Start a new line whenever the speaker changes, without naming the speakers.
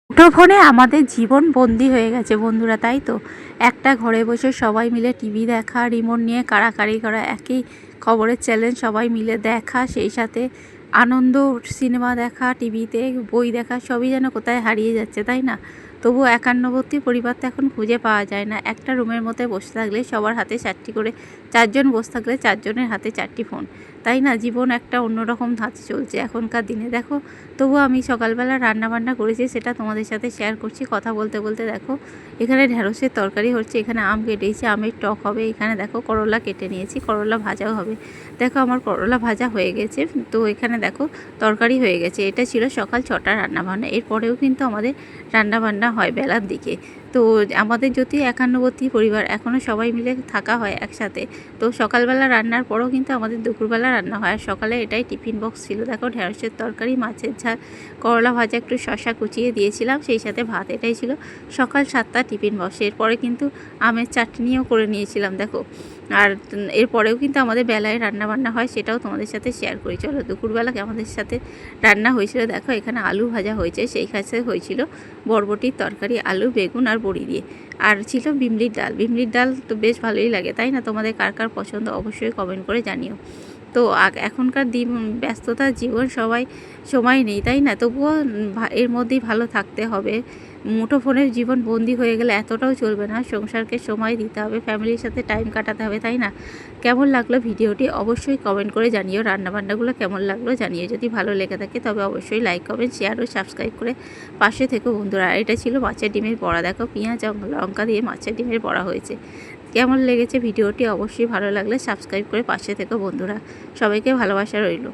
মুঠোফোনে আমাদের জীবন বন্দি হয়ে গেছে বন্ধুরা, তাই তো। একটা ঘরে বসে সবাই মিলে টিভি দেখা, রিমোট নিয়ে কাড়াকাড়ি করা, একই খবরের চ্যানেল সবাই মিলে দেখা, সেই সাথে আনন্দ, সিনেমা দেখা, টিভিতে বই দেখা, সবই যেন কোথায় হারিয়ে যাচ্ছে, তাই না? তবু একান্নবর্তী পরিবার তো এখন খুঁজে পাওয়া যায় না। একটা রুমের মধ্যে বসে থাকলে সবার হাতে 4টি করে, 4জন বসে থাকলে 4জনের হাতে 4টি ফোন, তাই না? জীবন একটা অন্যরকম ধাঁচে চলছে এখনকার দিনে। দেখো, তবুও আমি সকালবেলা রান্নাবান্না করেছি, সেটা তোমাদের সাথে শেয়ার করছি। কথা বলতে বলতে দেখো, এখানে ঢ্যাঁড়সের তরকারি হচ্ছে, এখানে আম কেটেছি, আমের টক হবে, এখানে দেখো করলা কেটে নিয়েছি, করলা ভাজাও হবে। দেখো আমার করলা ভাজা হয়ে গেছে, তো এখানে দেখো তরকারি হয়ে গেছে। এটা ছিল সকাল 6টার রান্নাবান্না। এরপরেও কিন্তু আমাদের রান্নাবান্না হয় বেলার দিকে। তো আমাদের যদি একান্নবর্তী পরিবার, এখনও সবাই মিলে থাকা হয় একসাথে, তো সকালবেলা রান্নার পরেও কিন্তু আমাদের দুপুরবেলা রান্না হয়। আর সকালে এটাই টিফিন বক্স ছিল। দেখো ঢ্যাঁড়সের তরকারি, মাছের ঝাল, করলা ভাজা, একটু শশা কুচিয়ে দিয়েছিলাম, সেই সাথে ভাত। এটাই ছিল সকাল 7টা টিফিন বক্স। এরপরে কিন্তু আমের চাটনিও করে নিয়েছিলাম দেখো। আর এরপরেও কিন্তু আমাদের বেলায় রান্নাবান্না হয়, সেটাও তোমাদের সাথে শেয়ার করি। চলো, দুপুরবেলা আমাদের সাথে রান্না হয়েছিল দেখো, এখানে আলু ভাজা হয়েছে, সেই কাছে হয়েছিল বরবটির তরকারি, আলু, বেগুন আর বড়ি দিয়ে। আর ছিল বিমলির ডাল। বিমলির ডাল তো বেশ ভালোই লাগে, তাই না? তোমাদের কার কার পছন্দ অবশ্যই কমেন্ট করে জানিও। তো এখনকার দিন ব্যস্ততার জীবন, সবাই সময় নেই, তাই না? তবুও এর মধ্যেই ভালো থাকতে হবে। মুঠোফোনের জীবন বন্দি হয়ে গেলে এতটাও চলবে না। সংসারকে সময় দিতে হবে, ফ্যামিলির সাথে টাইম কাটাতে হবে, তাই না? কেমন লাগলো ভিডিওটি অবশ্যই কমেন্ট করে জানিও। রান্নাবান্নাগুলো কেমন লাগলো জানিও। যদি ভালো লেগে থাকে তবে অবশ্যই লাইক, কমেন্ট, শেয়ার ও সাবস্ক্রাইব করে পাশে থেকো বন্ধুরা। আর এটা ছিল মাছের ডিমের বড়া। দেখো, পেঁয়াজ লঙ্কা দিয়ে মাছের ডিমের বড়া হয়েছে। কেমন লেগেছে ভিডিওটি অবশ্যই ভালো লাগলে সাবস্ক্রাইব করে পাশে থেকো বন্ধুরা। সবাইকে ভালোবাসা রইল।